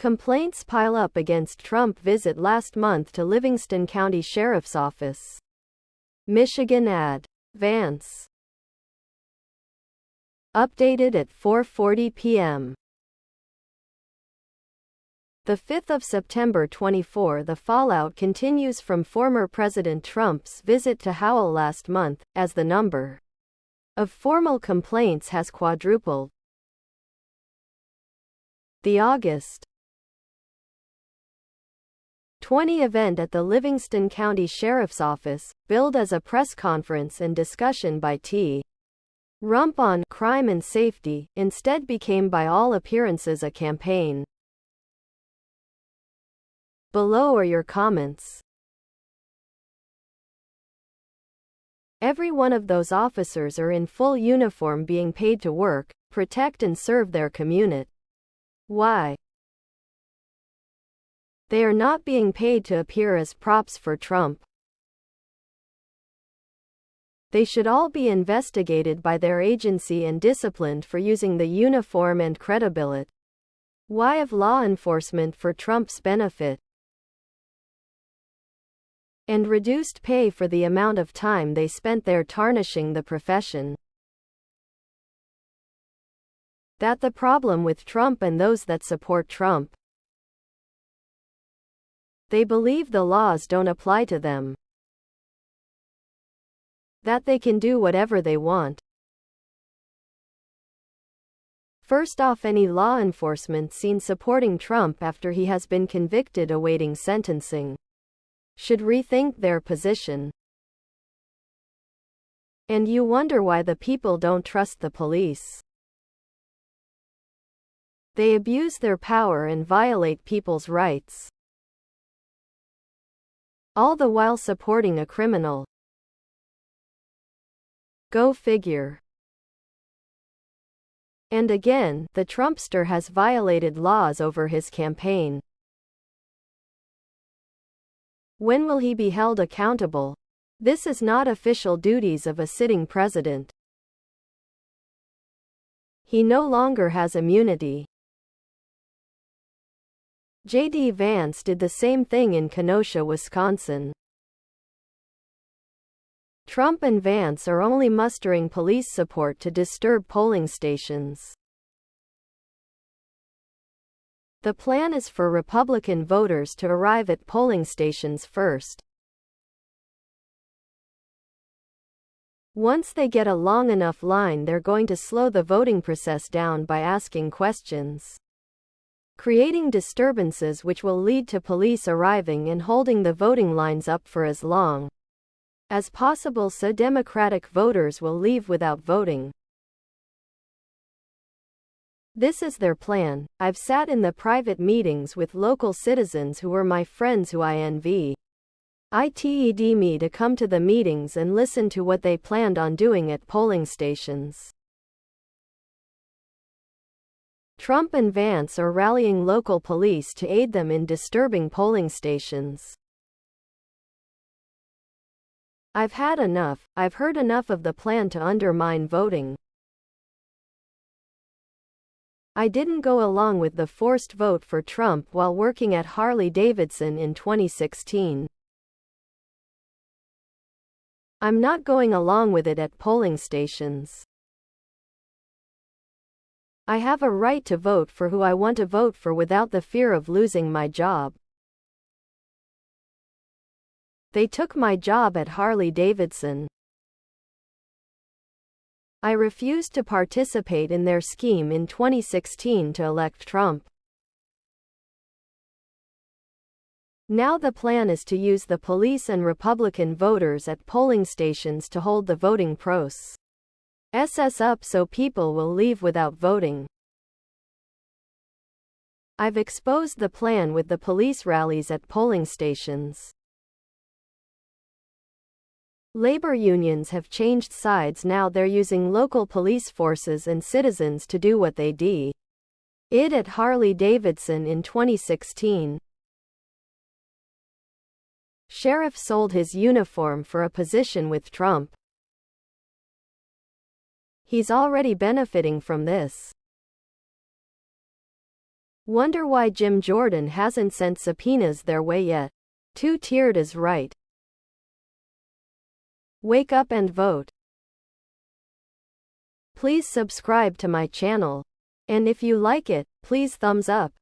Complaints pile up against Trump visit last month to Livingston County Sheriff's Office. Michigan ad. Vance. Updated at 4:40 p.m. The 5th of September 24. The fallout continues from former President Trump's visit to Howell last month, as the number of formal complaints has quadrupled. The August 20 event at the Livingston County Sheriff's Office, billed as a press conference and discussion by T. Rump on crime and safety, instead became by all appearances a campaign. Below are your comments. Every one of those officers are in full uniform being paid to work, protect and serve their community. Why? They are not being paid to appear as props for Trump. They should all be investigated by their agency and disciplined for using the uniform and credibility. Why of law enforcement for Trump's benefit? And reduced pay for the amount of time they spent there tarnishing the profession. That's the problem with Trump and those that support Trump. They believe the laws don't apply to them. That they can do whatever they want. First off, any law enforcement seen supporting Trump after he has been convicted awaiting sentencing should rethink their position. And you wonder why the people don't trust the police. They abuse their power and violate people's rights, all the while supporting a criminal. Go figure. And again, the Trumpster has violated laws over his campaign. When will he be held accountable? This is not official duties of a sitting president. He no longer has immunity. J.D. Vance did the same thing in Kenosha, Wisconsin. Trump and Vance are only mustering police support to disturb polling stations. The plan is for Republican voters to arrive at polling stations first. Once they get a long enough line, they're going to slow the voting process down by asking questions, creating disturbances which will lead to police arriving and holding the voting lines up for as long as possible so Democratic voters will leave without voting. This is their plan. I've sat in the private meetings with local citizens who were my friends who I envy. Ited me to come to the meetings and listen to what they planned on doing at polling stations. Trump and Vance are rallying local police to aid them in disturbing polling stations. I've had enough. I've heard enough of the plan to undermine voting. I didn't go along with the forced vote for Trump while working at Harley-Davidson in 2016. I'm not going along with it at polling stations. I have a right to vote for who I want to vote for without the fear of losing my job. They took my job at Harley-Davidson. I refused to participate in their scheme in 2016 to elect Trump. Now the plan is to use the police and Republican voters at polling stations to hold the voting process up so people will leave without voting. I've exposed the plan with the police rallies at polling stations. Labor unions have changed sides. Now they're using local police forces and citizens to do what they did at Harley-Davidson in 2016. Sheriff sold his uniform for a position with Trump. He's already benefiting from this. Wonder why Jim Jordan hasn't sent subpoenas their way yet. Two-tiered is right. Wake up and vote. Please subscribe to my channel. And if you like it, please thumbs up.